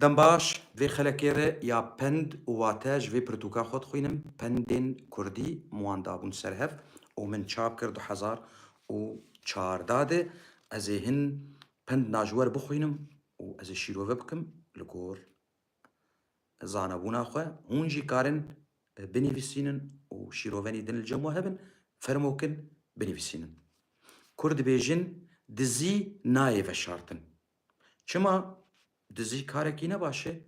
دەم باش vê xelekê re ya pend û wate ji vê pirtûka xwe dixwînim pendên Kurdî wan dabûn ser hev û min çap kir 2014 de ez ê hin pend najwer bixwînim û ez ê şîrove bikim li gor zanebûna xwe. Hûn jî karin binivîsînin û şîrovenî din li cem we hebin, fermokin binivîsînin. Kurd dibêjin dizî nayê veşartin. Çima? Dizî karekî ne baş e.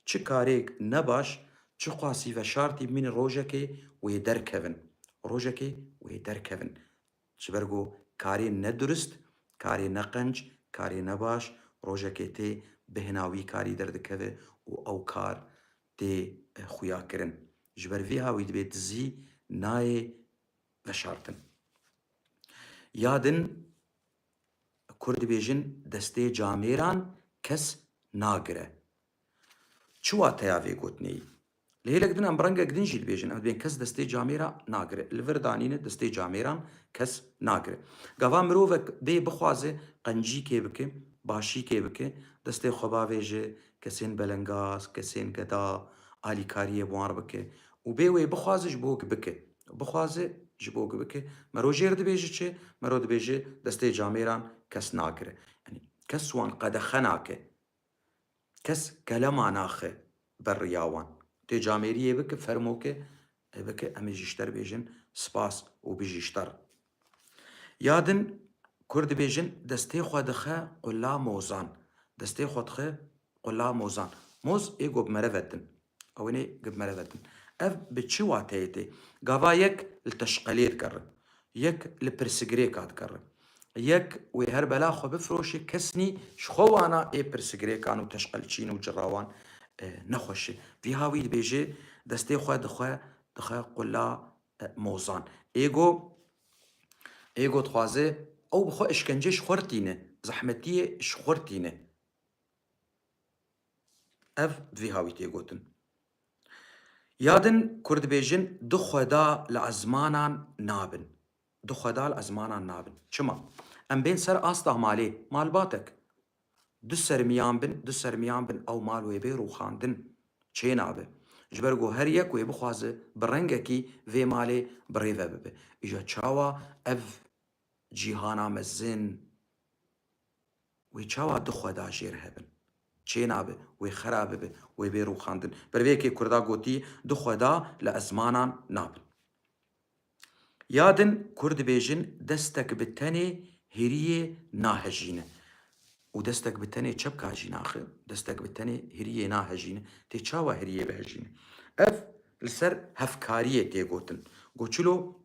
Çi karêk ne baş, çi xwasî veşartî bimînin rojekê wê derkevin. Rojekê wê derkevin. Ji ber ku karê ne durist, karê ne qenc, karê ne baş, rojekê tê bihina wî karî derdikeve û ew kar tê xuyakirin. Ji ber vê hawî dibe dizî nayê veşartin. Ya din Kurd dibêjin destê camêran kes nagire. Çi wate ya vê gotineyî? Li hêlek din em bi rengek din jî dibêjin, em dibên kes destê camêra nagire. Li vir danîne destê camêran kes nagire. Gava mirovek bê bixwaze qencîkê bike, başîkê bike, destê xwe bavê ji kesên belengaz, kesên geda, alîkariyê wan bike û bê wê bixwaze ji bo bike. Bixwaze ji bo bike. Mero jêr dibêje çi? Mero dibêje destê camêran kes nagire. Yani kes wan qedexe nake. Kes kelema naxe ber riya wan. Tê camêriyê bike, fermoke bike, em ê jîşter bêjin spas û bijîşter. Ya din Kurd dibêjin destê xwe dixe qula mozan. Destê xwe dixe qula mozan. Moz ê got merevet din. Ew ê gib merevet din. Ev bi çi wateyê tê? Gava yek li teşqelê dikere, yek li pirsgirêka dikere. Yek wê her bela xwe bifiroşe kesnî ji xwe wana ê pirsgirêkan û teşqelçîn û cirawan nexweş e. Vî hawî dibêje destê xwe dixe qula mozan. Ê got dixwaze ew bi xwe işkence ji xwertîne, zehmetiyê ji xwertîne. Ev vî hawî tê gotin. Ya din Kurd dibêjin du xweda li ezmanan nabin. Du xweda li ezmanan nabin. Çima? Em bên ser asta malê, malbatek. Du sermiyan bin ew mal wê bê rûxandin çê nabe. Ji ber ku her yek wê bixwaze bi rengekî vê malê birêve bibe. Îja çawa ev cîhana mezin wê çawa du xweda jêr hebin. Çê nabe, wê xera bibe, wê bê rûxandin. Ber vêkê Kurda gotî du xweda li ezmanan nabin. Ya din Kurd dibêjin destek bi tenê heriyê nahejîne. û destek bi tenê çepka jî naxe, destek bi tenê heriyê nahejîne. Tê çawa heriyê bihejîne? Ev li ser hevkariyê tê gotin. Goçilo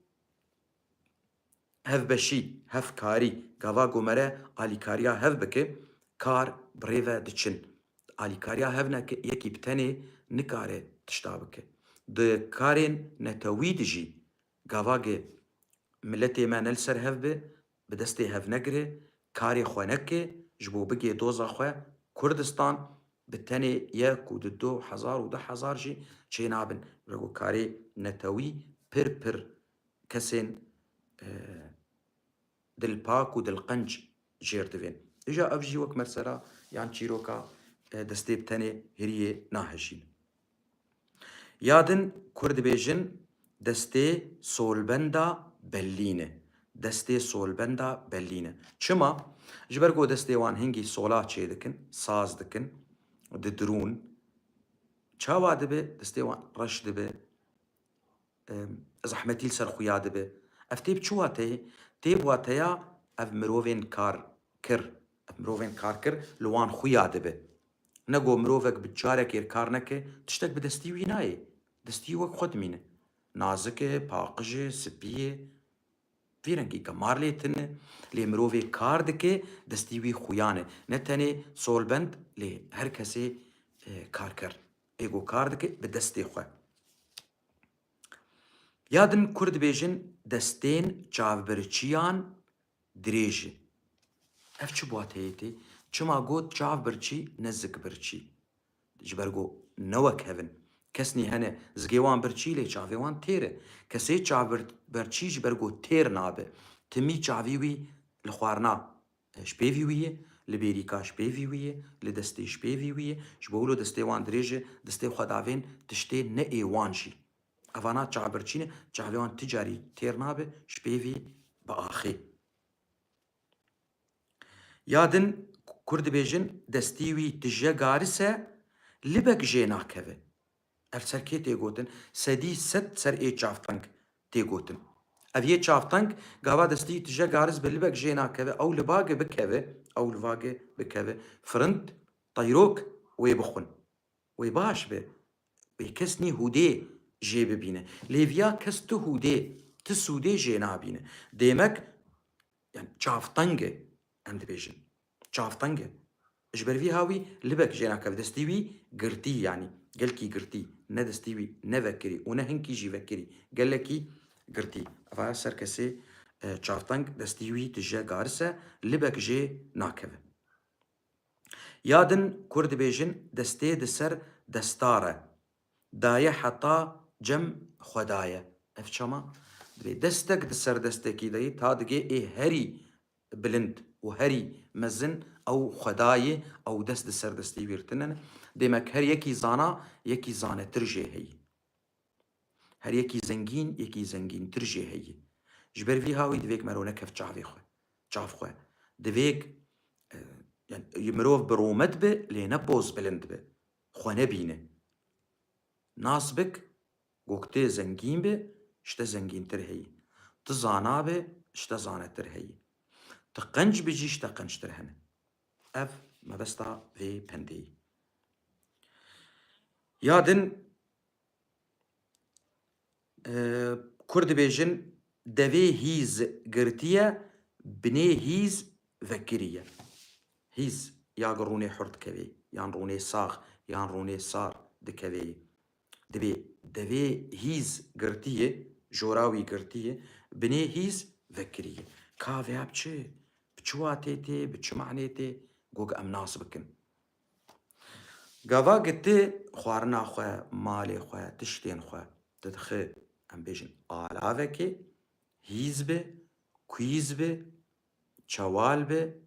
hevbeşî, hevkarî, gava gomere alîkariya hev bike, kar birêve diçin. Alîkariya hev yekî bi tenê nikare tişta bike. Di karên netewî de jî gavagê milletê me ne li ser hev be, bi destê hev negire, karê xwe neke, ji bo bigê doza xwe, Kurdistan bi tenê yek û di 2000 û 10,000 jî çê nabin. Ku karê netewî pir kesên dilpak û dilqenc jêr dibên. Îja ev jî wek mersera yan çîroka destê bi tenê heriyê nahejîne. Ya din Kurd dibêjin destê solbenda bellîne. Destê solbenda bellîne. Çima? Ji ber ku destê wan hingî sola çê dikin, saz dikin, didirûn. Çawa dibe? Destê wan reş dibe, zehmetî li ser xuya dibe. Ev tê bi çi wateyê? Tê bi wateya ev mirovên karkir, ev mirovên karkir li wan xuya dibe. Ne got mirovek bi carekê kar neke, tiştek bi destî wî nayê. Destî wek xwe dimîne. Nazik e, paqij e, spî ye. Vî rengî gemar lê tune. Lê mirovê kar dike, destî wî xuyan e. Ne tenê solbend, lê her kesê karkir. Ê got kar dike bi destê xwe. Ya din Kurd dibêjin destên çavbirçiyan dirêj e. Ev çi wateyê tê? Çima got çavbirçî ne zikbirçî. Ji ber ku ne wek hevin. Kesnî hene zigê wan birçî lê çavê wan têr e. Kesê çavbirçî ji ber ku têr nabe. Timî çavî wî li xwarina ji pêvî wî ye, لبێریکاش پێوی ویە لە دەستێش پێوی ویە ji bo wilo destê wan dirêj e destê xwe davên tiştê neêwan jî evana çavbirçîn e çavê wan ti carî têr nabe ji pêvî bi axê. Ya din Kur dibêjin destî wî tije garis e libek jê nakeve. Ev ser kê tê gotin? Sedî sed ser ê çavteng tê gotin. Ev yê çavteng gava destî tije garis bi libek jê nakeve ew li bagê bikeve ew li bagê bikeve firind tayrok wê bixwin. Wê baş be. Wê kes nî hûdê jê bibîne. Lêviya kes tu hûdê ti sûdê jê nabîne. Demek yani çavteng e em dibêjin. Çavteng e. Ji ber vî hawî libek jê nakeve. Destî wî girtî yanî. Gelkî girtî. Ne destî wî ne vekirî û ne hinkî jî vekirî. Gelekî girtî. Eva ser kesê çavteng destî wî tije garis e libek jê nakeve. Ya din Kur dibêjin destê di ser destar e. Daye heta cem xwe daye. Ev çema? Dibê destek di ser destekî dayê ta digê ê herî bilind û herî mezin ew xwedayê ew dest di ser destî girtine ne. Demek her yekî zana yekî zanetir jê heye. Her yekî zengîn yekî zengîntir jê heye. Ji ber vî hawî divêk mero nekev çavê xwe. Çav xwe. Divêk yani mirov bi romet be lê ne boz bilind be. Xwe nebîne. Nas bik gok tê zengîn be ji te zengîntir heye. Ti zana be ji te zanetir heye. Ti qenc bicî ji te qenctir hene. Ev mebesta vê pendeyê. Ya din Kur dibêjin devê hîz girtiye binê hîz vekiriye. Hîz ya rûnê hur dikevê yan rûnê sax yan rûnê sar dikevê. Dibê devê hîz girtiye jora wî girtiye binê hîz vekiriye. Ka vêya bi çi? Bi çi watê tê? Bi çi manê tê? Gog em nas bikin. Gava gitti xwarina xwe, malê xwe, tiştên xwe didixe em bêjin alavekê, hîz be, kwîz be, çewal be,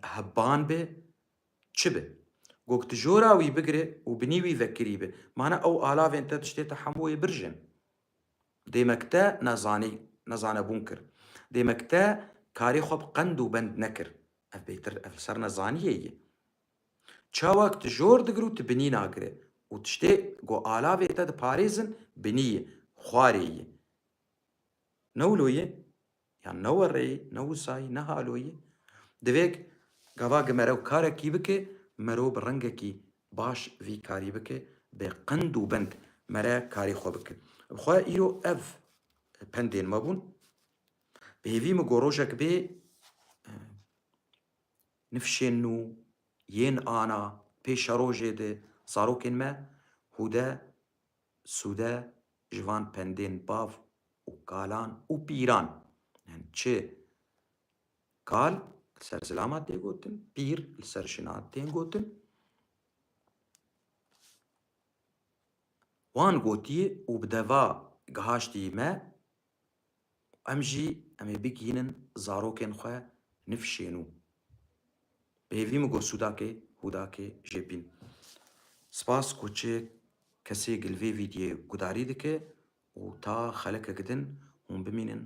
hebban be, çi be. Gok ti jora wî bigire û binî wî vekirî be. Mane ew alavên te tiştê te hemû yê birjin. Demek te nezanebûn kir. Demek te karê xwe bi qend û bend nekir. Ev bêhtir ev ser nezaniyê ye. Çawek ti jor digir û tu binî nagire. Û tiştê got alavê te diparêzin binî ye, xwarê ye. Ne wilo ye? Yan ne were ye, ne wisa ye, ne halo ye? Divêk gava gimerew karekî bike, merov bi rengekî baş vî karî bike, bê qend û bend mere karê xwe bike. Xwe îro ev pendên me bûn. Bêhêvî min got rojek bê nifşên nû yên ana pêşa rojê de zarokên me hûde sûde ji van pendên bav û kalan û pîran. Yani çi kal li ser zilamat tê gotin, pîr li ser şinat tên gotin. Wan gotiye û bi deva gihaştî me em jî em ê bigînin zarokên xwe nifşên nû. Bêhêvî min got sûdakê hûdakê jê bîn. Spas ku çi kesê gil vê vîdyoyê gudarî dike û ta xelekek din hûn bimînin